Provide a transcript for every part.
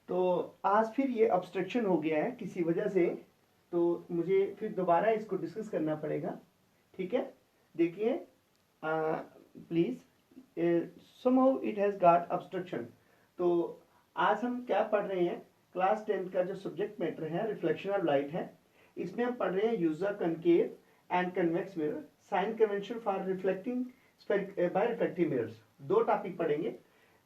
तो आज फिर ये ऑब्स्ट्रक्शन हो गया है किसी वजह से, तो मुझे फिर दोबारा इसको डिस्कस करना पड़ेगा। ठीक है, देखिए please, somehow it has got obstruction। तो आज हम क्या पढ़ रहे हैं, क्लास 10 का जो सब्जेक्ट मैटर है रिफ्लेक्शन ऑफ लाइट है। इसमें हम पढ़ रहे हैं user concave and convex mirror, sign convention for reflecting by reflective mirrors. दो टॉपिक पढ़ेंगे।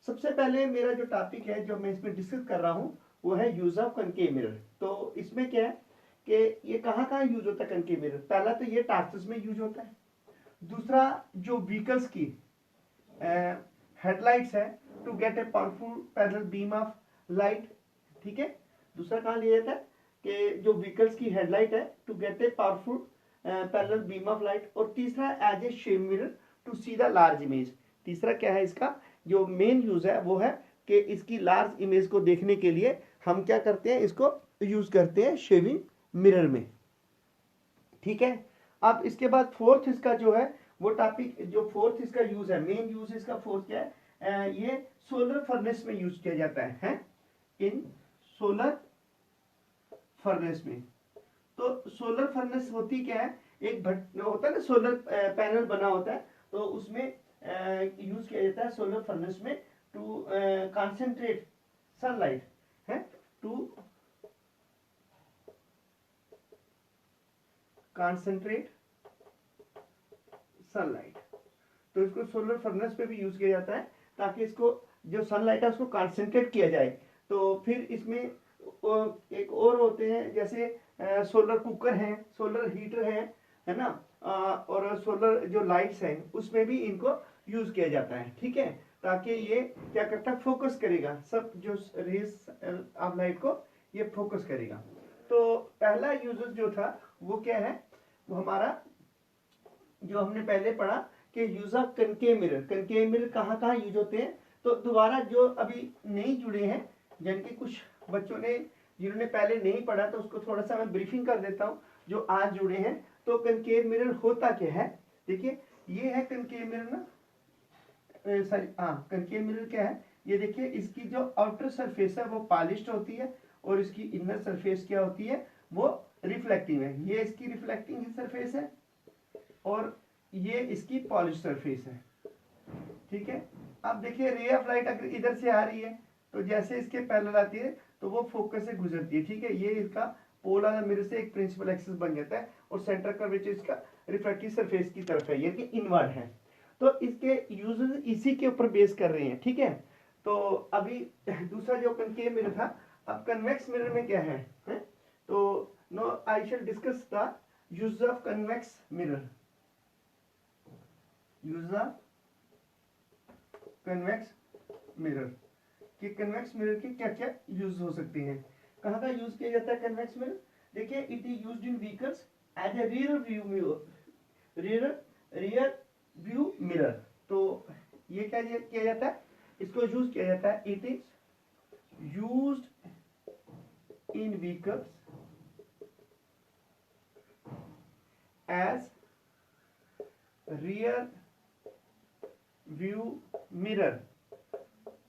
सबसे पहले मेरा जो टॉपिक है जो मैं इसमें डिस्कस कर रहा हूँ वो है यूज ऑफ कनकेव मिरर। तो इसमें क्या है कि ये कहाँ कहाँ यूज होता है कनकेव मिरर। पहला तो ये टॉर्चेस में यूज होता है। दूसरा जो व्हीकल्स की हेडलाइट्स है to get a powerful parallel beam of light. ठीक है, दूसरा कहाँ लिया जाता है कि जो व्हीकल्स की हेडलाइट है to get a powerful parallel beam of light. और तीसरा as a shape mirror to see the large image. तीसरा क्या है इसका जो मेन यूज है वो है कि इसकी लार्ज इमेज को देखने के लिए हम क्या करते हैं, इसको यूज करते हैं शेविंग मिरर में। ठीक है, अब इसके बाद फोर्थ इसका जो है वो टॉपिक, जो फोर्थ इसका यूज है, मेन यूज इसका फोर्थ क्या है, ये सोलर फर्नेस में यूज किया जाता है इन सोलर फर्नेस में। तो सोलर फर्नेस होती क्या है, एक भट्ट होता है ना, सोलर पैनल बना होता है, तो उसमें यूज किया जाता है सोलर फर्नेस में टू कंसंट्रेट सनलाइट है, टू कंसंट्रेट सनलाइट। तो इसको सोलर फर्नेस पे भी यूज किया जाता है ताकि इसको जो सनलाइट है उसको कंसंट्रेट किया जाए। तो फिर इसमें एक और होते हैं जैसे सोलर कुकर हैं, सोलर हीटर है ना, और सोलर जो लाइट्स हैं उसमें भी इनको यूज किया जाता है। ठीक है, ताकि ये क्या करता है, फोकस करेगा सब जो रेज ऑफ लाइट को ये फोकस करेगा। तो पहला यूजेस जो था वो क्या है, वो हमारा जो हमने पहले पढ़ा कि use of concave mirror. Concave mirror कहाँ कहाँ यूज होते हैं, तो दोबारा जो अभी नहीं जुड़े हैं, जिनके कुछ बच्चों ने जिन्होंने पहले नहीं पढ़ा, तो उसको थोड़ा सा मैं ब्रीफिंग कर देता हूँ जो आज जुड़े हैं। तो कनकेव मिरर होता क्या है, देखिए ये है कनकेव मिरर ना, सॉरी हाँ, कनकेव मिरर क्या है, ये देखिए इसकी जो आउटर सरफेस है वो पॉलिश्ड होती है और इसकी इनर सरफेस क्या होती है, वो रिफ्लेक्टिव है। ये इसकी रिफ्लेक्टिंग सरफेस है और ये इसकी पॉलिश सरफेस है। ठीक है, अब देखिए रे ऑफ लाइट अगर इधर से आ रही है तो जैसे इसके पैरेलल आती है तो वो फोकस से गुजरती है। ठीक है, ये इसका पोलर मिरर से एक प्रिंसिपल एक्सिस बन जाता है और सेंटर कर्वेचर इसका रिफ्लेक्टिव सरफेस की तरफ है, ये कि इनवर्ड है। तो इसके यूजेस इसी के ऊपर बेस कर रहे हैं। ठीक है, तो अभी दूसरा जो कनकेव मिरर था, अब कन्वेक्स मिरर में क्या है? तो no I shall discuss the use of convex mirror. Use of convex mirror कि कन्वेक्स मिरर के क्या क्या यूज हो सकते हैं, कहाँ का यूज किया जाता है कन्वेक्स मिरर। देखिए it is used in vehicles as a rear view mirror, rear view mirror. तो ये क्या किया जाता है, इसको यूज किया जाता है, it is used in vehicles as rear view mirror.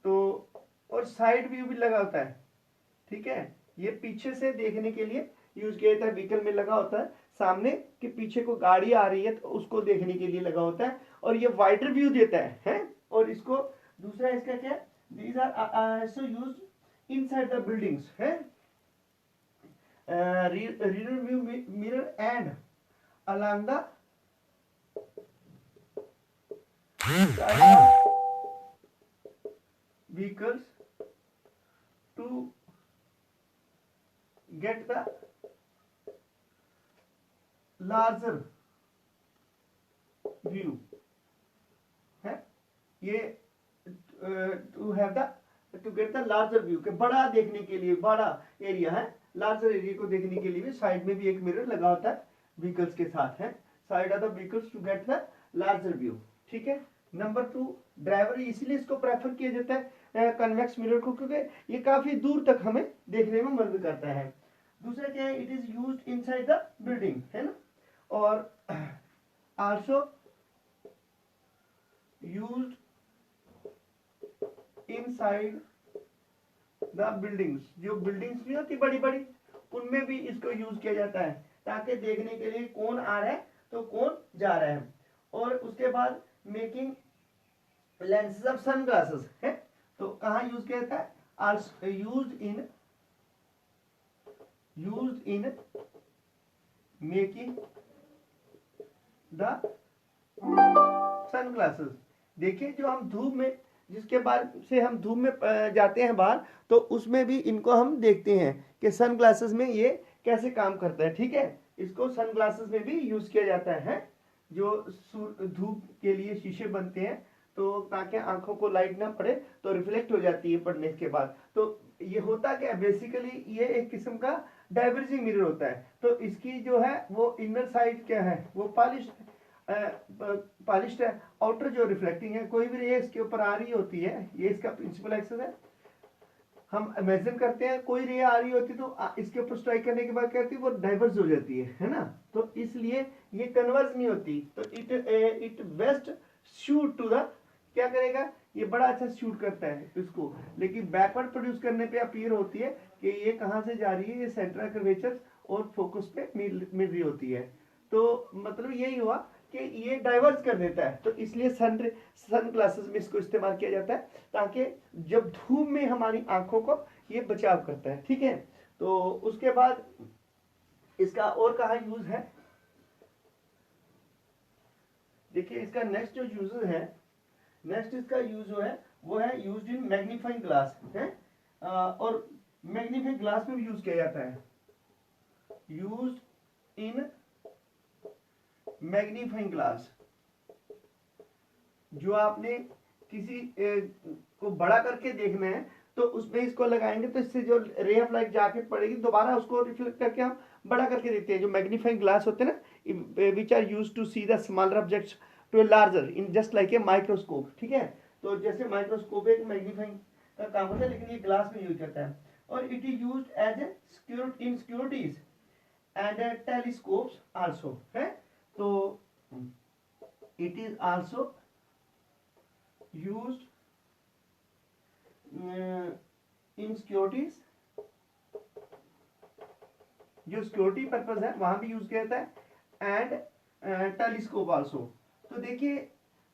तो और साइड व्यू भी लगा होता है। ठीक है, ये पीछे से देखने के लिए यूज किया जाता है, व्हीकल में लगा होता है, सामने के पीछे को गाड़ी आ रही है तो उसको देखने के लिए लगा होता है और ये वाइडर व्यू देता है। और इसको दूसरा इसका क्या, these are also used inside the buildings है, rear view mirror and along the vehicles to get the larger view है, ये to have the to get the larger view के बड़ा देखने के लिए, बड़ा एरिया है, लार्जर एरिया को देखने के लिए भी साइड में भी एक मिरर लगा होता है व्हीकल्स के साथ है, side of the vehicles to get the larger view. ठीक है, नंबर 2 ड्राइवर, इसीलिए इसको प्रेफर किया जाता है कन्वेक्स मिरर को, क्योंकि ये काफी दूर तक हमें देखने में मदद करता है। दूसरा क्या है, it is used inside the building है ना, और also used inside the buildings, जो बिल्डिंग्स नहीं होती बड़ी बड़ी, उनमें भी इसको यूज किया जाता है ताकि देखने के लिए कौन आ रहा है तो कौन जा रहा है। और उसके बाद making lenses of sunglasses है, तो कहाँ यूज किया जाता है, also used in making the sunglasses. देखिए जो हम धूप में, जिसके बाद से हम धूप में जाते हैं बाहर, तो उसमें भी इनको हम देखते हैं कि सन ग्लासेस में ये कैसे काम करता है। ठीक है, इसको सन ग्लासेस में भी यूज किया जाता है, जो धूप के लिए शीशे बनते हैं, तो ताकि आंखों को लाइट ना पड़े तो रिफ्लेक्ट हो जाती है पढ़ने के बाद। तो ये होता क्या है, बेसिकली ये एक किस्म का डाइवर्जिंग मिरर होता है। तो इसकी जो है वो इनर साइड क्या है, वो पॉलिश्ड है, आउटर जो रिफ्लेक्टिंग है। कोई भी रे इसके ऊपर आ रही होती है, ये इसका प्रिंसिपल एक्सेस है। हम इमेजिन करते हैं कोई रे आ रही होती तो इसके ऊपर स्ट्राइक करने के बाद क्या होती है, वो डाइवर्स हो जाती है ना, तो इसलिए ये कन्वर्ज नहीं होती। तो it best shoot to the, क्या करेगा, ये बड़ा अच्छा शूट करता है इसको, लेकिन बैकवर्ड प्रोड्यूस करने पे अपीयर होती है कि ये कहाँ से जा रही है, ये सेंट्रल कर्वेचर और फोकस पे मिल रही होती है। तो मतलब यही हुआ कि ये डाइवर्स कर देता है, तो इसलिए सन ग्लासेस में इसको इस्तेमाल किया जाता है ताकि जब धूप में हमारी आंखों को ये बचाव करता है। ठीक है, तो उसके बाद इसका और कहाँ यूज है, देखिए इसका नेक्स्ट जो यूज है, नेक्स्ट इसका यूज जो है वो है यूज इन मैग्नीफाइंग ग्लास है, और मैग्नीफाइंग ग्लास में भी यूज किया जाता है, यूज इन मैग्नीफाइंग ग्लास। जो आपने किसी को बड़ा करके देखना है तो उसमें इसको लगाएंगे, तो इससे जो रे ऑफ लाइट जाके पड़ेगी दोबारा उसको रिफ्लेक्ट करके हम बड़ा करके देखते हैं। जो मैग्नीफाइंग ग्लास होते हैं ना, which are used to see the smaller objects to a larger in just like a microscope. ठीक है, तो जैसे माइक्रोस्कोप एक मैग्नीफाइंग का काम होता है, लेकिन ये ग्लास में यूज करता है। और it is used as a in securities and telescopes also है। तो it is also used in securities, जो सिक्योरिटी पर्पज है वहां भी यूज किया जाता है, एंड टेलीस्कोप आल्सो। तो देखिए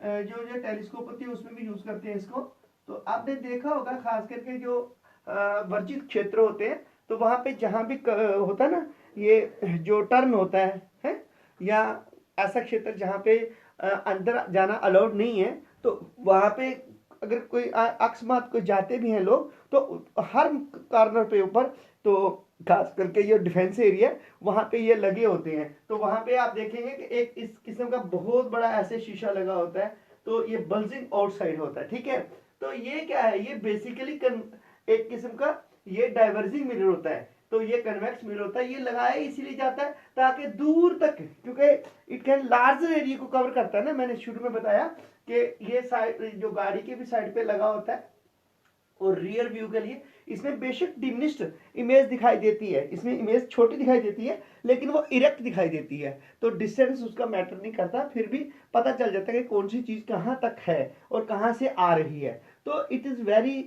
जो जो टेलीस्कोप होती है उसमें भी यूज करते हैं इसको। तो आपने देखा होगा खास करके जो वर्जित क्षेत्र होते हैं, तो वहां पे जहां भी होता है ना, ये जो टर्न होता है या ऐसा क्षेत्र जहाँ पे अंदर जाना अलाउड नहीं है, तो वहां पे अगर कोई अकस्मात कोई जाते भी हैं लोग, तो हर कॉर्नर पे ऊपर, तो खास करके ये डिफेंस एरिया वहां पे ये लगे होते हैं। तो वहां पे आप देखेंगे कि एक इस किस्म का बहुत बड़ा ऐसे शीशा लगा होता है, तो ये बल्जिंग आउटसाइड होता है। ठीक है, तो ये क्या है, ये बेसिकली एक किस्म का ये डाइवर्जिंग मिरर होता है। तो ये कन्वेक्स मिरर होता है, ये लगाया इसीलिए जाता है ताकि दूर तक, क्योंकि इट कैन लार्जर एरिया को कवर करता है ना, मैंने शुरू में बताया कि ये साइड जो गाड़ी के भी साइड पे लगा होता है, और रियर व्यू के लिए इसमें बेशक डिमिनिश्ड इमेज दिखाई देती है, इसमें इमेज छोटी दिखाई देती है लेकिन वो इरेक्ट दिखाई देती है, तो डिस्टेंस उसका मैटर नहीं करता, फिर भी पता चल जाता है कि कौन सी चीज कहाँ तक है और कहाँ से आ रही है। तो it is very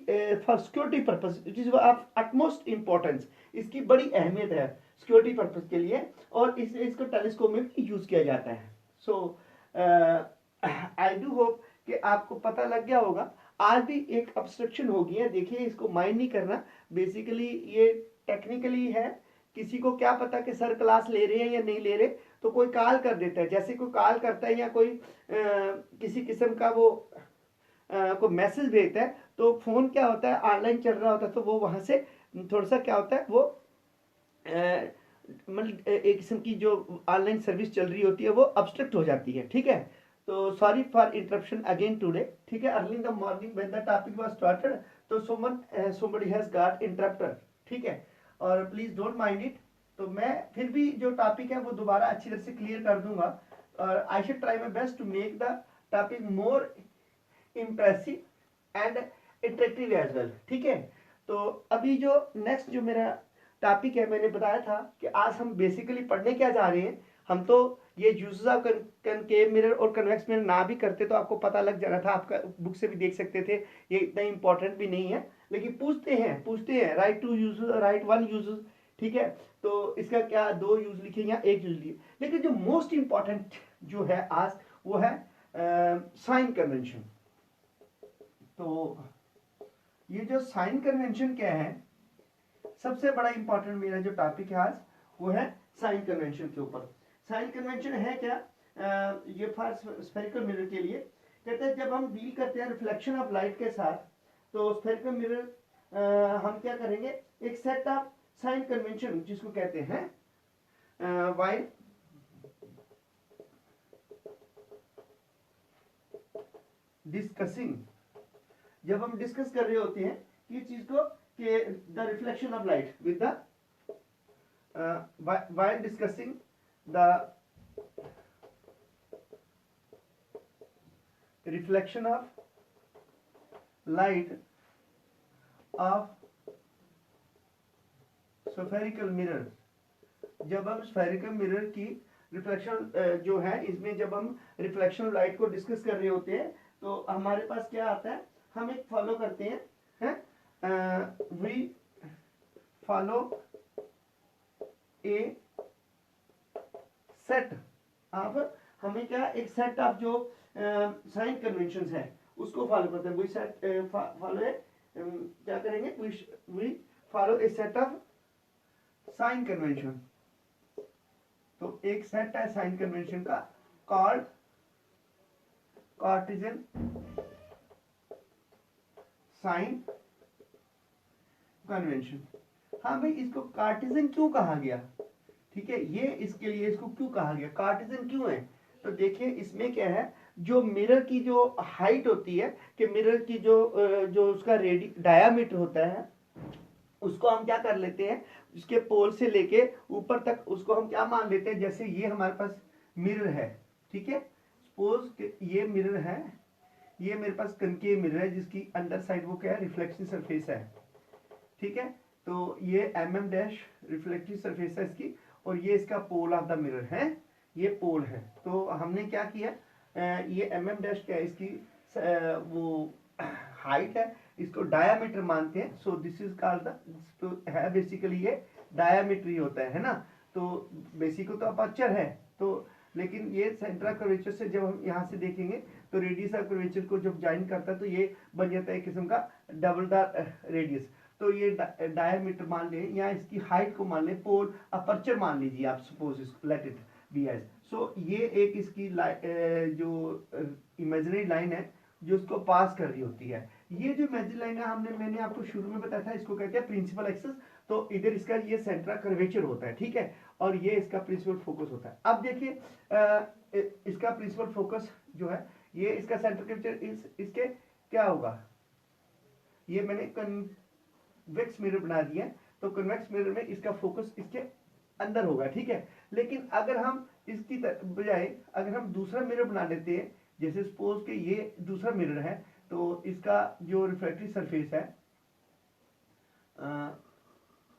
for security purpose, it is of utmost importance, इसकी बड़ी अहमियत है सिक्योरिटी पर्पज के लिए, और इसको टेलीस्कोप में भी यूज किया जाता है। सो आई डू होप कि आपको पता लग गया होगा। आज भी एक ऑब्स्ट्रक्शन हो गई है, देखिए इसको माइंड नहीं करना, बेसिकली ये टेक्निकली है, किसी को क्या पता कि सर क्लास ले रहे हैं या नहीं ले रहे, तो कोई कॉल कर देता है, जैसे कोई कॉल करता है या कोई किसी किस्म का वो कोई मैसेज भेजता है, तो फोन क्या होता है ऑनलाइन चल रहा होता है, तो वो वहां से थोड़ा सा क्या होता है, वो मतलब एक किस्म की जो ऑनलाइन सर्विस चल रही होती है वो ऑब्स्ट्रक्ट हो जाती है। ठीक है, तो sorry for interruption again today. ठीक है, early in the morning when the topic was started, तो somebody हैज गॉट इंटरप्टेड। ठीक है, और प्लीज डोंट माइंड इट। तो मैं फिर भी जो टॉपिक है वो दोबारा अच्छी तरह से क्लियर कर दूंगा, और I should try my best to make the topic more impressive and interactive as well. ठीक है, तो अभी जो नेक्स्ट जो मेरा टॉपिक है, मैंने बताया था कि आज हम बेसिकली पढ़ने क्या जा रहे हैं। हम तो ये यूजेस ऑफ कनकेव मिरर और कन्वेक्स मिरर ना भी करते तो आपको पता लग जाना था, आपका बुक से भी देख सकते थे, ये इतना इंपॉर्टेंट भी नहीं है। लेकिन पूछते हैं right to use, right one use, ठीक है। तो इसका क्या दो यूज लिखे या एक यूज लिए, लेकिन जो मोस्ट इंपॉर्टेंट जो है आज वो है साइन कन्वेंशन। तो ये जो साइन कन्वेंशन क्या है, सबसे बड़ा इंपॉर्टेंट मेरा जो टॉपिक है आज वो है साइन कन्वेंशन के ऊपर। साइन कन्वेंशन है क्या, ये फॉर स्फेरिकल मिरर के लिए कहते हैं जब हम डील करते हैं रिफ्लेक्शन ऑफ लाइट के साथ, तो स्फेरिकल मिरर हम क्या करेंगे, एक सेट ऑफ साइन कन्वेंशन जिसको कहते हैं वाइल डिस्कसिंग, जब हम डिस्कस कर रहे होते हैं किस चीज को, कि the reflection of light with the while discussing the reflection of light of spherical mirror, जब हम spherical mirror की रिफ्लेक्शन जो है इसमें जब हम रिफ्लेक्शन ऑफ लाइट को डिस्कस कर रहे होते हैं तो हमारे पास क्या आता है, हम एक फॉलो करते हैं, we follow a set of, हमें क्या एक सेट ऑफ जो साइन कन्वेंशंस है उसको फॉलो करते हैं, वी सेट फॉलो है, क्या करेंगे, we follow a set of sign convention. तो एक सेट है साइन कन्वेंशन का कॉल्ड कार्टेशियन साइन कन्वेंशन। हाँ भाई, इसको कार्टेशियन क्यों कहा गया, ठीक है, ये इसके लिए इसको क्यों कहा गया, कार्टेशियन क्यों है, तो देखिए इसमें क्या है, जो मिरर की जो हाइट होती है, कि मिरर की जो उसका डायामीटर होता है उसको हम क्या कर लेते हैं, उसके पोल से लेके ऊपर तक उसको हम क्या मान लेते हैं, जैसे ये हमारे पास मिरर है, ठीक है, सपोज ये मिरर है, ये मेरे पास कनकेव मिरर है जिसकी अंदर साइड वो क्या है, रिफ्लेक्शन सरफेस है, ठीक है। तो ये mm डैश रिफ्लेक्टिव सरफेस है इसकी, और ये इसका पोल ऑफ द मिरर है, ये पोल है। तो हमने क्या किया, ये mm डैश क्या है, इसकी वो हाइट है, इसको डायामीटर मानते हैं, so this is called the, तो है बेसिकली ये डायामीटर ही होता है ना। तो बेसिक तो अपर्चर है, तो लेकिन ये सेंटर ऑफ कर्वेचर से जब हम यहाँ से देखेंगे तो रेडियस ऑफ कर्वेचर को जब ज्वाइन करता है तो ये बन जाता है एक किस्म का डबल द रेडियस। तो ये डायमीटर मान ले या इसकी हाइट को मान ले, पोल अपर्चर मान लीजिए आप, suppose let it be edge. So ये एक इसकी जो इमेजिनरी लाइन है जो उसको पास कर रही होती है। ये जो इमेजिनरी लाइन है मैंने आपको शुरू में बताया था, इसको कहते हैं प्रिंसिपल एक्सिस। तो इधर इसका ये सेंट्रल कर्वेचर होता है, ठीक है, और ये इसका प्रिंसिपल फोकस होता है। अब देखिए इसका प्रिंसिपल फोकस जो है, ये इसका सेंट्रल कर्वेचर इसके क्या होगा, ये मैंने कन्वेक्स मिरर बना दिया है, तो कन्वेक्स मिरर में इसका फोकस इसके अंदर होगा, ठीक है। लेकिन अगर हम इसकी बजाय अगर हम दूसरा मिरर बना लेते हैं, जैसे सपोज के ये दूसरा मिरर है, तो इसका जो रिफ्लेक्टिव सरफेस है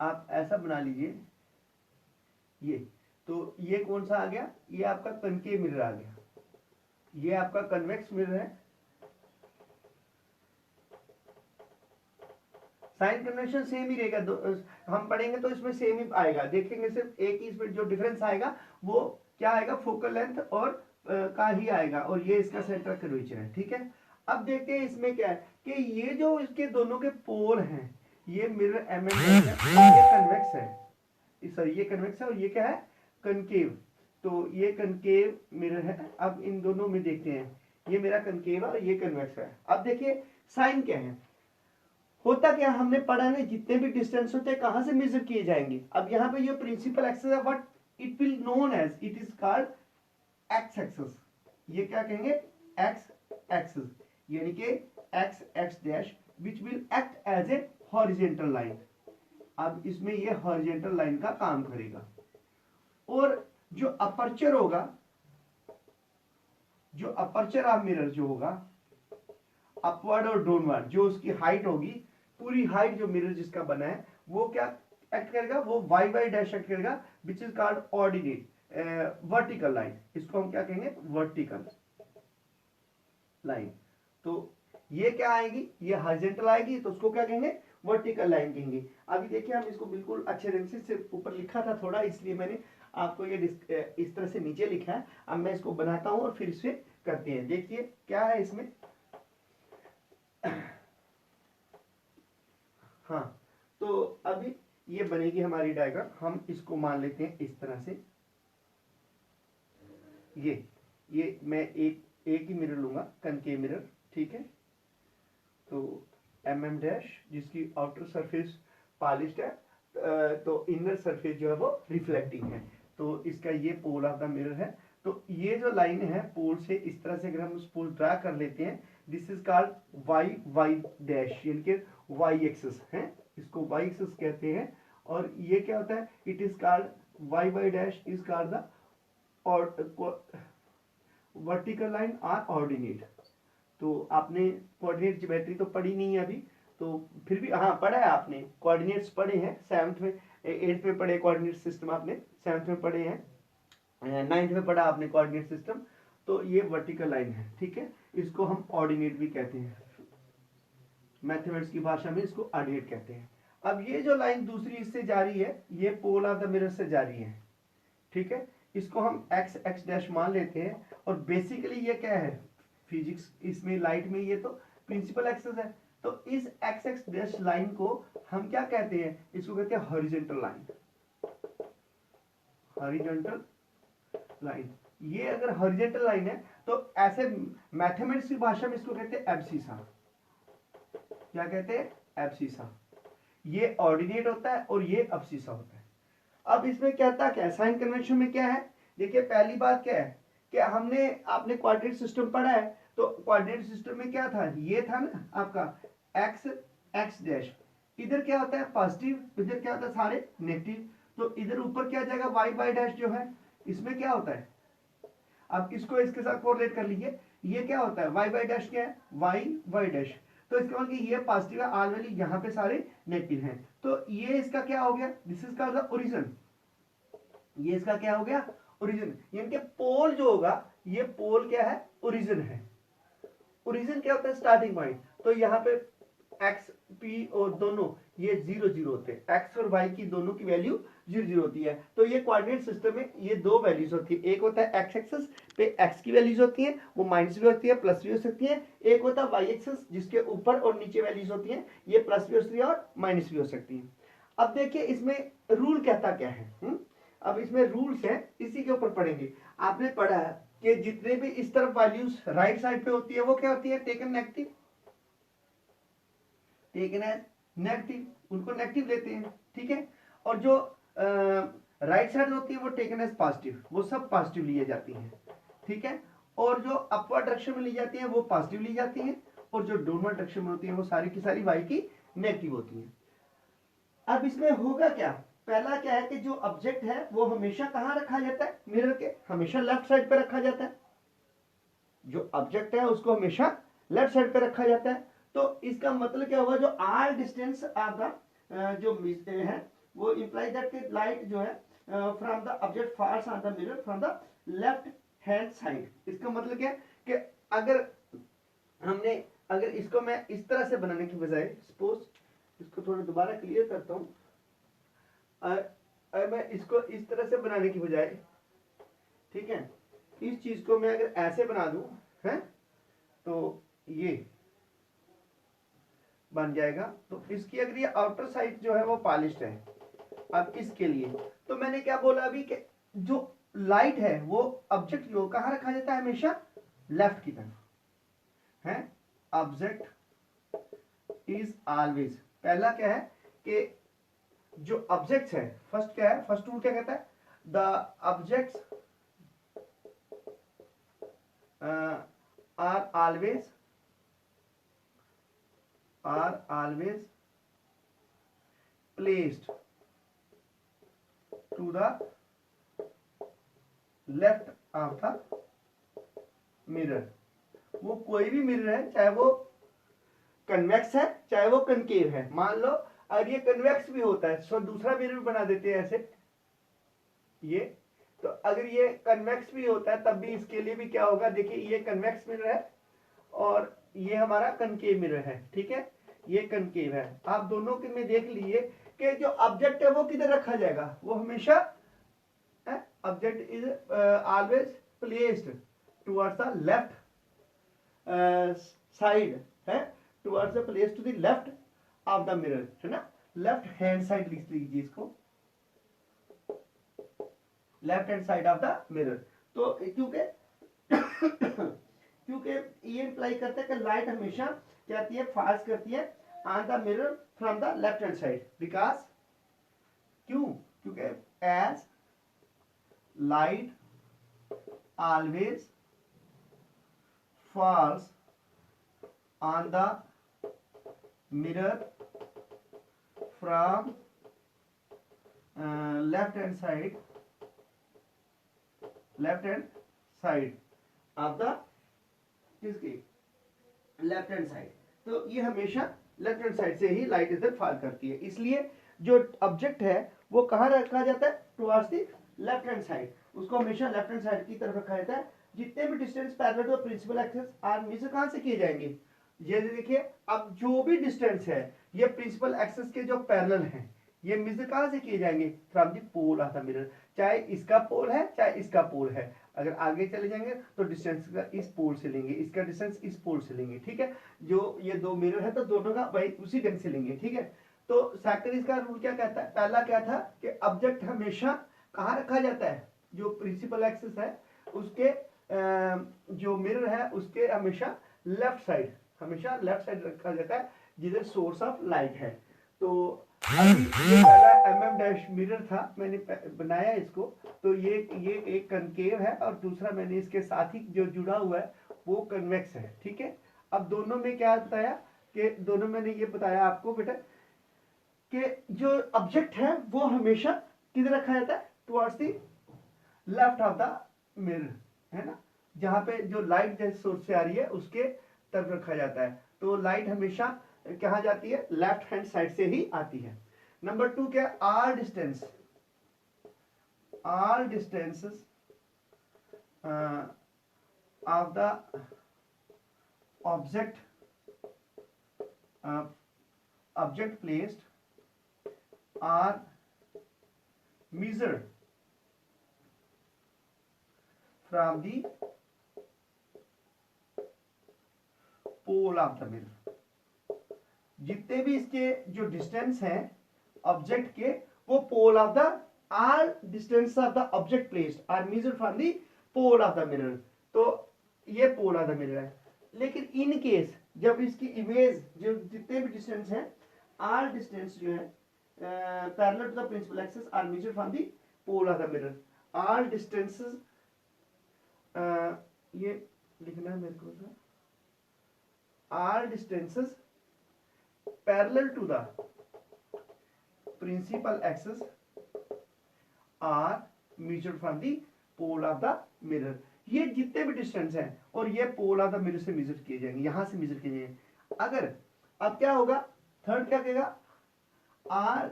आप ऐसा बना लीजिए, ये तो ये कौन सा आ गया, ये आपका कनकेव मिरर आ गया, ये आपका कन्वेक्स मिरर है। साइन कन्वेंशन सेम ही रहेगा, हम पढ़ेंगे तो इसमें सेम ही आएगा, देखेंगे सिर्फ एक ही इसमें जो डिफरेंस आएगा वो क्या आएगा, फोकल लेंथ और का ही आएगा, और ये इसका सेंटर कर्वेचर है, ठीक है। अब देखते हैं इसमें क्या है कि ये जो इसके दोनों के पोल हैं, ये मिरर mm है, ये कन्वेक्स है, सॉरी ये कन्वेक्स है और ये क्या है, कनकेव। तो ये कनकेव मिरर है। अब इन दोनों में देखते हैं, ये मेरा कनकेव है और ये कन्वेक्स है। अब देखिए साइन क्या है, होता क्या, हमने पढ़ा नहीं, जितने भी डिस्टेंस होते हैं कहां से मेजर किए जाएंगे। अब यहाँ पे ये प्रिंसिपल एक्सिस है, what it will known as, it is called X axis. ये क्या कहेंगे, एक्स एक्सिस, यानी कि X X dash which will act as a horizontal line. अब इसमें ये हॉरिजॉन्टल लाइन का काम करेगा, और जो अपर्चर होगा, जो अपर्चर ऑफ मिरर जो होगा, अपवर्ड और डाउनवर्ड जो उसकी हाइट होगी, पूरी हाइट जो मिरर जिसका बना है वो क्या एक्ट करेगा, वो वाई वाई डैश एक्ट करेगा, which is called ordinate vertical line. इसको हम क्या कहेंगे, वर्टिकल लाइन। तो ये क्या आएगी, ये हॉरिजॉन्टल आएगी, तो उसको क्या कहेंगे, वर्टिकल लाइन कहेंगे। अभी देखिए हम इसको बिल्कुल अच्छे ढंग से सिर्फ ऊपर लिखा था थोड़ा, इसलिए मैंने आपको ये इस तरह से नीचे लिखा है। अब मैं इसको बनाता हूं और फिर इसे करते हैं। देखिए क्या है इसमें, हाँ, तो अभी ये बनेगी हमारी डायग्राम। हम इसको मान लेते हैं इस तरह से, ये मैं एक ही मिरर लूंगा, कनकेव मिरर, ठीक है। तो mm डैश जिसकी आउटर सरफेस पॉलिश्ड है, तो इनर सरफेस जो है वो रिफ्लेक्टिंग है। तो इसका ये पोल ऑफ द मिरर है। तो ये जो लाइन है पोल से इस तरह से अगर हम उस पोल ड्रा कर लेते हैं, this is called Y dash, यानी कि वाई एक्सिस है, इसको वाई एक्सिस कहते हैं। और ये क्या होता है, it is called Y dash is called the और वर्टिकल लाइन आर ऑर्डिनेट। तो आपने कोऑर्डिनेट ज्योमेट्री तो पढ़ी नहीं है अभी, तो फिर भी हाँ पढ़ा है आपने, कोऑर्डिनेट्स पढ़े हैं 7th में 8th में पढ़े कोऑर्डिनेट सिस्टम, आपने 7th में पढ़े हैं, 9th में पढ़ा आपने कोऑर्डिनेट सिस्टम। तो ये वर्टिकल लाइन है, ठीक है, इसको हम ऑर्डिनेट भी कहते हैं, मैथमेटिक्स की भाषा में इसको ऑर्डिनेट कहते हैं। अब ये जो लाइन दूसरी इससे जा रही है, ये पोल ऑफ द मिरर से जा रही है, ठीक है, इसको हम एक्स डैश मान लेते हैं। और बेसिकली ये क्या है फिजिक्स, इसमें लाइट में ये तो प्रिंसिपल एक्सिस है। तो इस एक्स डैश लाइन को हम क्या कहते हैं, इसको कहते हैं हॉरिजॉन्टल लाइन, हॉरिजॉन्टल लाइन। ये अगर हॉरिजॉन्टल लाइन है तो ऐसे मैथमेटिक्स की भाषा में इसको कहते हैं एब्सिसा। क्या कहते हैं, एब्सिसा। ये ऑर्डिनेट होता है और ये एब्सिसा होता है। अब इसमें क्या था, क्या साइन कन्वेंशन में क्या है, देखिए पहली बात क्या है कि आपने कोऑर्डिनेट सिस्टम पढ़ा है। तो कोऑर्डिनेट सिस्टम में क्या था, ये था ना आपका एक्स डैश, इधर क्या होता है पॉजिटिव, इधर क्या होता है सारे नेगेटिव। तो इधर ऊपर क्या जाएगा वाई डैश जो है, इसमें क्या होता है, आप इसको इसके साथ कोरिलेट कर लीजिए, ये क्या होता है वाई डैश क्या है, वाई डैश। तो इसका मतलब कि ये पॉजिटिव है, आर वैल्यू यहाँ पे सारे नेगेटिव हैं। तो ये इसका क्या हो गया, this is called the origin. ये इसका क्या हो गया, ओरिजिन, यानी कि पोल जो होगा, ये पोल क्या है, ओरिजिन है। ओरिजिन क्या होता है, स्टार्टिंग पॉइंट। तो यहाँ पे एक्स पी और दोनों ये 0 0 होते हैं, एक्स और वाई की दोनों की वैल्यू 0 0 होती है। तो ये कोऑर्डिनेट सिस्टम में ये दो वैल्यूज होती है, एक होता है एक्स एक्सिस पे एक्स की वैल्यूज होती है, वो माइनस भी होती है प्लस भी हो सकती है। एक होता है वाई एक्सिस जिसके ऊपर और नीचे वैल्यूज होती है, ये प्लस भी हो सकती है और माइनस भी हो सकती है। अब देखिए इसमें रूल कहता क्या है, अब इसमें रूल्स है, इसी के ऊपर पढ़ेंगे। आपने पढ़ा है कि जितने भी इस तरफ वैल्यूज राइट साइड पे होती है वो क्या होती है, taken negative, taken as negative, उनको नेगेटिव लेते हैं, ठीक है। और जो राइट साइड होती है वो टेकन एज पॉजिटिव, वो सब पॉजिटिव लिए जाती हैं, ठीक है। और जो अपवर्ड डायरेक्शन में ली जाती है वो पॉजिटिव ली जाती है, और जो डाउनवर्ड डायरेक्शन में होती है वो सारी की सारी वाई की नेगेटिव होती है। अब इसमें होगा क्या, पहला क्या है कि जो ऑब्जेक्ट है वो हमेशा कहां रखा जाता है, मिरर के हमेशा लेफ्ट साइड पे रखा जाता है। जो ऑब्जेक्ट है उसको हमेशा लेफ्ट साइड पे रखा जाता है। तो इसका मतलब क्या होगा, जो आर डिस्टेंस आपका जो है वो इंप्लाई दैट लाइट जो है from the object false on the mirror from the left hand side. इसका मतलब क्या है कि अगर इसको मैं इस तरह से बनाने की बजाय, सपोज इसको थोड़ा दोबारा क्लियर करता हूं, मैं इसको इस तरह से बनाने की बजाय, ठीक है, इस चीज को मैं अगर ऐसे बना दूं है तो ये बन जाएगा। तो इसकी अगर ये आउटर साइड जो है वो पॉलिश्ड है। अब इसके लिए तो मैंने क्या बोला अभी कि जो लाइट है वो ऑब्जेक्ट जो कहां रखा जाता है, हमेशा लेफ्ट की तरफ है। ऑब्जेक्ट इज ऑलवेज, पहला क्या है कि जो ऑब्जेक्ट्स है, फर्स्ट क्या है, फर्स्ट रूल क्या कहता है, the objects are always placed to the left of the mirror। वो कोई भी मिरर है, चाहे वो कन्वेक्स है चाहे वो कनकेव है। मान लो अगर ये कन्वेक्स भी होता है तो दूसरा मिरर भी बना देते हैं ऐसे, ये तो अगर ये कन्वेक्स भी होता है तब भी इसके लिए भी क्या होगा, देखिए ये कन्वेक्स मिरर है और ये हमारा कनकेव मिरर है, ठीक है, ये कनकेव है। आप दोनों के में देख लीजिए कि जो ऑब्जेक्ट है वो किधर रखा जाएगा, वो हमेशा object is always placed towards the left side है, towards the place to the left of the mirror, है ना, लेफ्ट हैंड साइड लिख लीजिए इसको, left hand side of the mirror. तो क्योंकि क्योंकि ये इंप्लाई करता है कि लाइट हमेशा क्या आती है, फॉल्स करती है on the mirror from the left hand side, because क्यों, क्योंकि as light always falls on the mirror from left hand side, left hand side of the किसकी, लेफ्ट हैंड साइड। तो ये हमेशा लेफ्ट हैंड साइड से ही light इधर fall करती है, इसलिए जो ऑब्जेक्ट है वो कहाँ रखा जाता है, towards the left hand side, उसको हमेशा लेफ्ट हैंड साइड की तरफ रखा जाता है। जितने भी distance parallel to principal axis are measure कहाँ से किए जाएंगे, ये देखिए, अब जो भी डिस्टेंस है ये प्रिंसिपल एक्सिस के जो पैरेलल हैं ये मेजर कहाँ से किए जाएंगे, from the pole of the mirror, चाहे इसका पोल है चाहे इसका पोल है। अगर आगे चले जाएंगे तो डिस्टेंस का इस पोल से लेंगे, इसका डिस्टेंस इस पोल से लेंगे, ठीक है, जो ये दो मिरर है तो दोनों का वही उसी ढंग से लेंगे, ठीक है। तो सेकंड का रूल क्या कहता है, पहला क्या था कि ऑब्जेक्ट हमेशा कहाँ रखा जाता है, जो प्रिंसिपल एक्सिस है उसके जो मिरर है उसके हमेशा लेफ्ट साइड, हमेशा लेफ्ट साइड रखा जाता है जिधर सोर्स ऑफ लाइट है। तो अभी ये पहला डैश मिरर था, मैंने बनाया इसको, तो ये एक कनकेव है और दूसरा मैंने इसके साथ ही जो जुड़ा हुआ है वो कन्वेक्स है, ठीक है। अब दोनों में क्या बताया कि दोनों में ये बताया आपको बेटा कि जो ऑब्जेक्ट है वो हमेशा किधर रखा जाता है, towards the left of the mirror, है ना, जहां पे जो लाइट जैसे सोर्स से आ रही है उसके तरफ रखा जाता है। तो लाइट हमेशा कहाँ जाती है, लेफ्ट हैंड साइड से ही आती है। नंबर 2 क्या, all distances of the object placed are measured from the pole of the mirror। जितने भी इसके जो डिस्टेंस हैं ऑब्जेक्ट के वो pole of the are distance of the object placed are measured from the pole of the mirror. तो ये pole of the mirror है, लेकिन इन केस जब इसकी इमेज जो जितने भी डिस्टेंस हैं, आर डिस्टेंस जो है parallel to the principal axis are measured from the pole of the mirror. All distances ये लिखना है मेरे को, all distances parallel to the principal axis are measured from the pole of the mirror. ये जितने भी डिस्टेंस हैं और ये पोल ऑफ द मिरर से मेजर किए जाएंगे, यहां से मेजर किए जाएंगे। अगर अब क्या होगा, थर्ड क्या कहेगा, are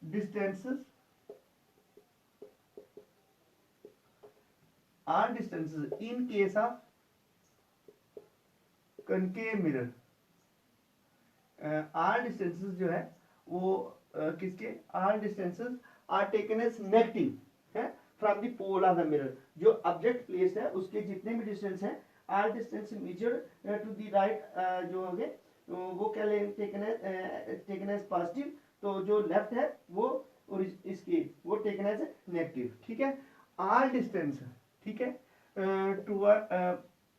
distances in case of concave mirror, r distances जो है वो किसके, r distances are taken as negative है from the pole of the mirror। जो ऑब्जेक्ट प्लेस है उसके जितने भी डिस्टेंस हैं, r distance measured to the right जो हो गए वो क्या टेकन एज पॉजिटिव, तो जो लेफ्ट है वो और इसकी वो टेकन एज नेगेटिव, ठीक है। आल डिस्टेंस, ठीक है, toward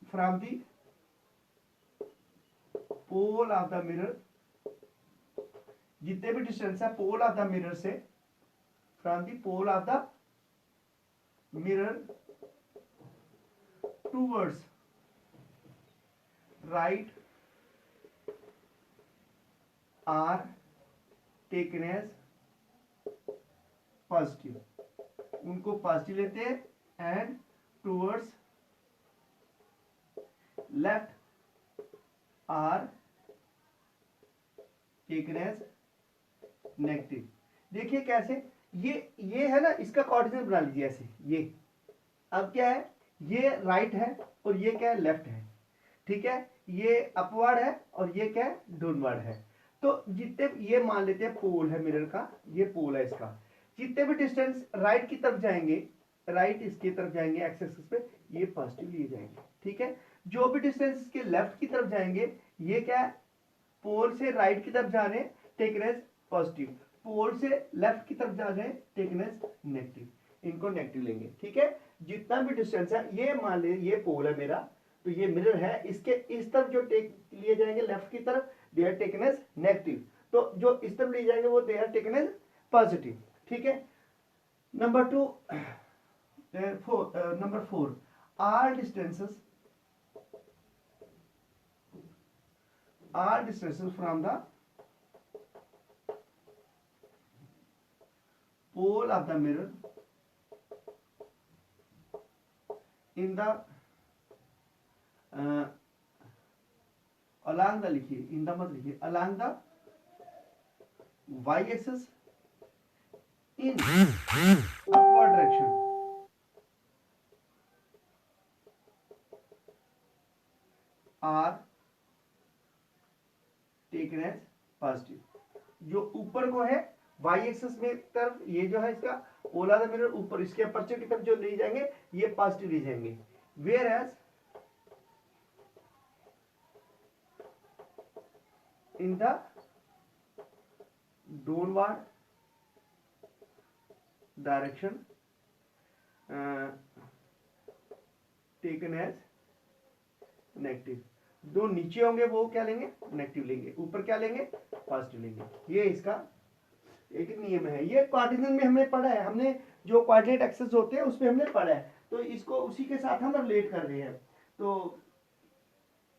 from the pole of the mirror, जितने भी डिस्टेंस है पोल ऑफ द मिरर से, from the pole of the mirror towards right are taken as positive, उनको पॉजिटिव लेते हैं, and towards left are taken as negative. देखिए कैसे, ये है ना, इसका कोऑर्डिनेट बना लीजिए ऐसे, ये अब क्या है, ये राइट है और ये क्या है, लेफ्ट है, ठीक है। ये अपवर्ड है और ये क्या है, डाउनवर्ड है। तो जितने ये मान लेते हैं पोल है मिरर का, ये पोल है इसका, जितने भी डिस्टेंस राइट की तरफ जाएंगे, राइट इसकी तरफ जाएंगे एक्स एक्सिस पे, ये पॉजिटिव लिए जाएंगे, ठीक है। जो भी डिस्टेंस इसके लेफ्ट की तरफ जाएंगे, ये क्या है, पोल से राइट की तरफ जा रहे हैं, टेकन एज पॉजिटिव, पोल से लेफ्ट की तरफ जा रहे हैं, टेकन एज नेगेटिव, इनको नेगेटिव लेंगे, ठीक है। जितना भी डिस्टेंस है, ये मान ले ये पोल है मेरा, तो ये मिरर है, इसके इस तरफ जो टेक लिए जाएंगे लेफ्ट की तरफ, they are taken as negative, तो जो इस तरफ लिए जाएंगे वो they are taken as positive, ठीक है। Number 2, number 4, are distances from the pole of the mirror in the along the, लिखिए in the मत लिखिए, along the y axis in upward direction are taken as positive. जो ऊपर को है y axis में तरफ, ये जो है इसका पोल ऑफ द मिरर ऊपर, इसके अपर्चर की तरफ जो ले जाएंगे ये पॉजिटिव ले जाएंगे, where as in the downward direction taken as negative. दो नीचे होंगे वो क्या लेंगे, नेगेटिव लेंगे, ऊपर क्या लेंगे, पॉजिटिव लेंगे। ये इसका एक नियम है, ये कोऑर्डिनेट में हमने पढ़ा है, हमने जो कोऑर्डिनेट एक्सेस होते हैं उसमें हमने पढ़ा है, तो इसको उसी के साथ हम रिलेट कर रहे हैं। तो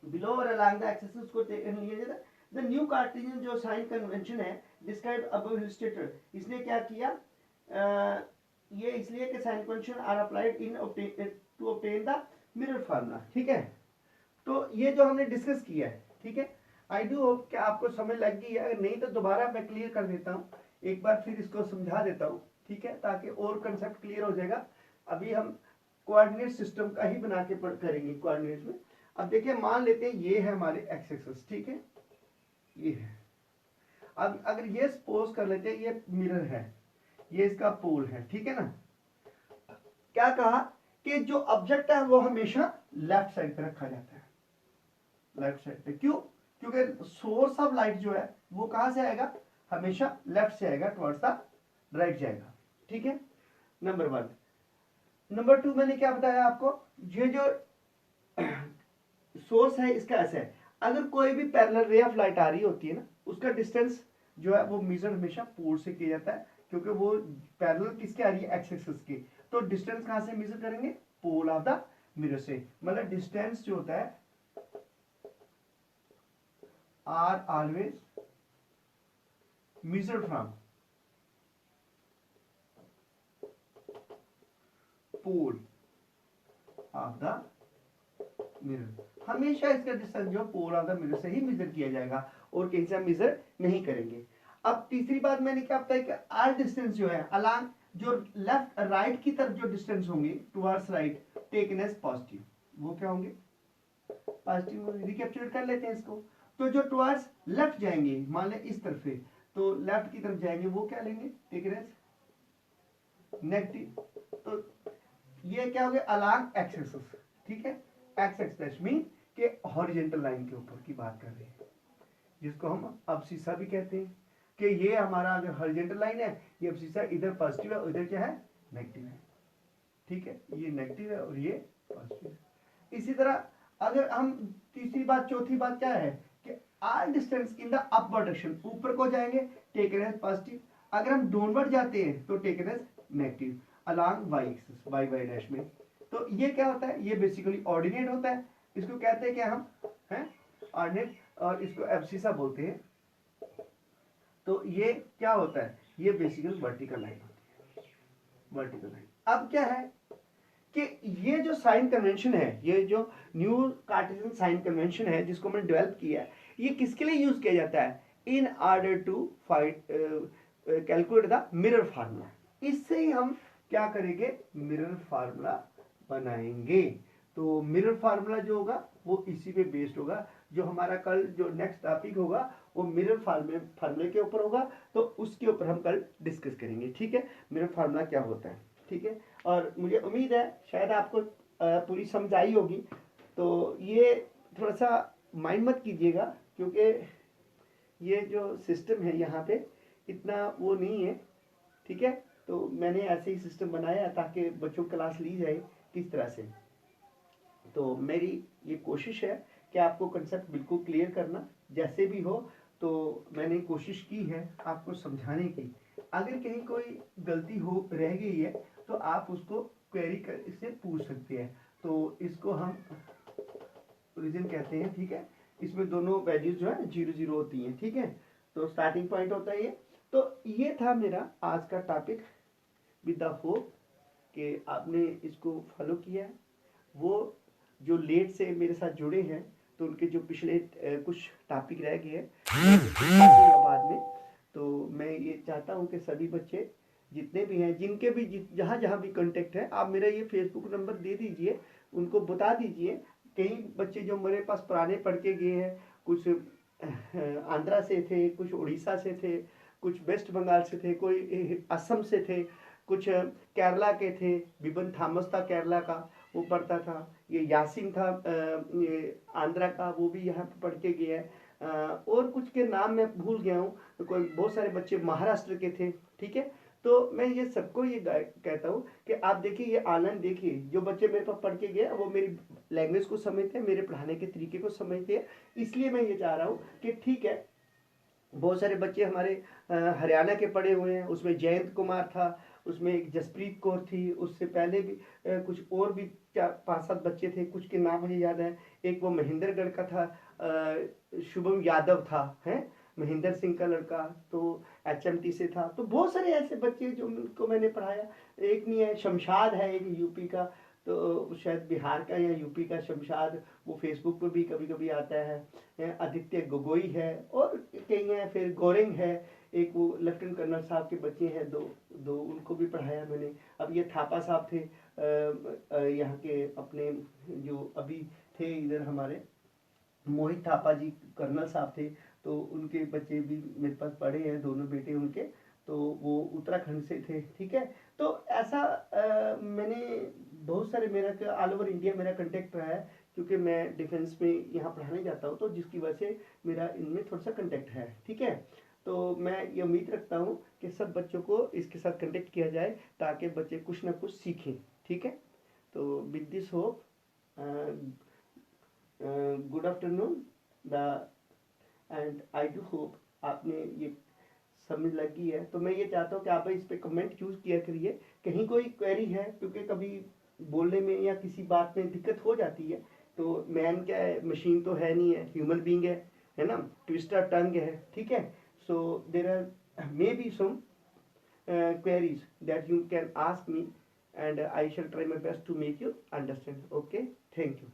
बिलो और अलोंग द एक्सेस उसको लिए जाता है। द न्यू कार्टेशियन जो साइन कन्वेंशन है डिस्क्राइब अबव इलस्ट्रेटेड, इसने क्या किया, ये इसलिए कि sign convention are applied in to obtain the mirror formula, ठीक है। तो ये जो हमने डिस्कस किया है, ठीक है, आई डू होप कि आपको समझ लग गई है, अगर नहीं तो दोबारा मैं क्लियर कर देता हूँ, एक बार फिर इसको समझा देता हूँ, ठीक है, ताकि और कंसेप्ट क्लियर हो जाएगा। अभी हम कोऑर्डिनेट सिस्टम का ही बना के करेंगे कोऑर्डिनेट में। अब देखिए, मान लेते हैं ये है हमारे एक्स एक्सिस, ठीक है, ये है। अब अगर ये सपोज कर लेते हैं ये मिरर है, ये इसका पोल है, ठीक है ना। क्या कहा कि जो ऑब्जेक्ट है वो हमेशा लेफ्ट साइड पे रखा जाता है, लेफ्ट साइड पे। क्यों? क्योंकि सोर्स ऑफ लाइट जो है वो कहां से आएगा, हमेशा लेफ्ट से आएगा, टुवर्ड्स द राइट जाएगा, ठीक है, नंबर 1। नंबर 2 मैंने क्या बताया आपको, ये जो सोर्स है इसका ऐसा है, अगर कोई भी पैरेलल रे ऑफ लाइट आ रही होती है ना, उसका डिस्टेंस जो है वो मेजर हमेशा पोल से किया जाता है, क्योंकि वो पैरेलल किसके आ रही है, एक्स एक्सिस की। तो डिस्टेंस कहां से मेजर करेंगे, पोल ऑफ द मिरर से। मतलब डिस्टेंस जो होता है are always measured from pole of the mirror। हमेशा इसका डिस्टेंस जो पोल ऑफ द मिरर से ही मेजर किया जाएगा और कहीं से हम मेजर नहीं करेंगे। अब तीसरी बात मैंने क्या बताया कि आर डिस्टेंस जो है अलोंग जो लेफ्ट राइट की तरफ जो डिस्टेंस होंगे towards right taken as positive, वो क्या होंगे, पॉजिटिव। रिकैप्चर कर लेते हैं इसको। तो जो टुवर्ड्स लेफ्ट जाएंगे, मान लें इस तरफ से, तो लेफ्ट की तरफ जाएंगे वो क्या लेंगे, टेकन एज नेगेटिव। तो ये क्या हो गया, अलोंग एक्स एक्सिस, ठीक है, एक्स एक्सिस मीन के हॉरिजॉन्टल लाइन के ऊपर की बात कर रहे हैं, जिसको हम अब्सिसा भी कहते हैं, कि ये हमारा अगर हॉरिजॉन्टल लाइन है, ये अब्सिसा इधर पॉजिटिव है और इधर क्या है, नेगेटिव है, ठीक है, ये नेगेटिव है और ये पॉजिटिव है। इसी तरह अगर हम तीसरी बात, चौथी बात क्या है कि are distance in the upward direction, ऊपर को जाएंगे टेकन एज पॉजिटिव, अगर हम डाउनवर्ड जाते हैं तो taken as negative along Y axis, Y Y dash में। तो ये क्या होता है, ये बेसिकली ऑर्डिनेट होता है, इसको कहते हैं क्या हम हैं ऑर्डिनेट, और इसको एब्सिसा बोलते हैं। तो ये क्या होता है, ये बेसिकली वर्टिकल लाइन होती है, वर्टिकल लाइन। अब क्या है कि ये जो साइन कन्वेंशन है, ये जो न्यू कार्टेशियन साइन कन्वेंशन है जिसको मैंने डेवलप किया है, ये किसके लिए यूज किया जाता है, in order to find calculate the mirror formula. इससे ही हम क्या करेंगे, मिरर फार्मूला बनाएंगे। तो मिरर फार्मूला जो होगा वो इसी पे बेस्ड होगा। जो हमारा कल जो नेक्स्ट टॉपिक होगा वो मिरर फार्मूले के ऊपर होगा, तो उसके ऊपर हम कल डिस्कस करेंगे। ठीक है, मिरर फार्मूला क्या होता है। ठीक है, और मुझे उम्मीद है शायद आपको पूरी समझ आई होगी। तो ये थोड़ा सा माइंड मत कीजिएगा, क्योंकि ये जो सिस्टम है यहाँ पे इतना वो नहीं है। ठीक है, तो मैंने ऐसे ही सिस्टम बनाया ताकि बच्चों क्लास ली जाए किस तरह से। तो मेरी ये कोशिश है कि आपको कंसेप्ट बिल्कुल क्लियर करना, जैसे भी हो। तो मैंने कोशिश की है आपको समझाने की। अगर कहीं कोई गलती हो रह गई है तो आप उसको क्वेरी कर इससे पूछ सकते हैं। तो इसको हम रीजन कहते हैं। ठीक है, इसमें दोनों वैल्यूज जो है 0 0 होती हैं। ठीक है, तो स्टार्टिंग पॉइंट होता है ये। तो ये था मेरा आज का टॉपिक, विद द होप कि आपने इसको फॉलो किया है। वो जो लेट से मेरे साथ जुड़े हैं तो उनके जो पिछले कुछ टॉपिक रह गए हैं बाद में। तो मैं ये चाहता हूँ कि सभी बच्चे जितने भी हैं, जिनके भी जहाँ जहाँ भी कांटेक्ट है, आप मेरा ये फेसबुक नंबर दे दीजिए, उनको बता दीजिए। कई बच्चे जो मेरे पास पुराने पढ़ के गए हैं, कुछ आंध्रा से थे, कुछ उड़ीसा से थे, कुछ वेस्ट बंगाल से थे, कोई असम से थे, कुछ केरला के थे। बिबन थॉमस था केरला का, वो पढ़ता था। ये यासिन था ये आंध्रा का, वो भी यहाँ पे पढ़ के गया है। और कुछ के नाम मैं भूल गया हूँ। तो कोई बहुत सारे बच्चे महाराष्ट्र के थे। ठीक है, तो मैं ये सबको ये कहता हूँ कि आप देखिए, ये ऑनलाइन देखिए, जो बच्चे मेरे पास पढ़ के गए वो मेरी लैंग्वेज को समझते हैं, मेरे पढ़ाने के तरीके को समझते हैं। इसलिए मैं ये चाह रहा हूँ कि ठीक है, बहुत सारे बच्चे हमारे हरियाणा के पढ़े हुए हैं। उसमें जयंत कुमार था, उसमें एक जसप्रीत कौर थी, उससे पहले भी कुछ और भी 4 5 7 बच्चे थे, कुछ के नाम मुझे याद है। एक वो महेंद्रगढ़ का था, शुभम यादव था, है महेंद्र सिंह का लड़का, तो HMT से था। तो बहुत सारे ऐसे बच्चे जो उनको मैंने पढ़ाया। एक नहीं है, शमशाद है एक यूपी का, तो शायद बिहार का या यूपी का शमशाद, वो फेसबुक पे भी कभी कभी आता है। आदित्य गोगोई है, और कई हैं, फिर गोरेंग है, एक वो लेफ्टिनेंट कर्नल साहब के बच्चे हैं, दो उनको भी पढ़ाया मैंने। अब ये थापा साहब थे यहाँ के अपने, जो अभी थे इधर हमारे, मोहित थापा जी कर्नल साहब थे। तो उनके बच्चे भी मेरे पास पढ़े हैं, दोनों बेटे उनके। तो वो उत्तराखंड से थे। ठीक है, तो ऐसा मैंने बहुत सारे, मेरा ऑल ओवर इंडिया मेरा कांटेक्ट रहा है, क्योंकि मैं डिफेंस में यहाँ पढ़ाने जाता हूँ, तो जिसकी वजह से मेरा इनमें थोड़ा सा कांटेक्ट है। ठीक है, तो मैं ये उम्मीद रखता हूँ कि सब बच्चों को इसके साथ कांटेक्ट किया जाए, ताकि बच्चे कुछ ना कुछ सीखें। ठीक है, तो with this hope, good afternoon the, and I do hope आपने ये समझ लगी है। तो मैं ये चाहता हूँ कि आप इस पे कमेंट यूज किया करिए, कहीं कोई क्वेरी है, क्योंकि कभी बोलने में या किसी बात में दिक्कत हो जाती है। तो मैन क्या है, मशीन तो है नहीं है, ह्यूमन बींग है ना, ट्विस्टर टंग है। ठीक है, so there are may be some queries that you can ask me, and I shall try my best to make you understand. Okay, thank you.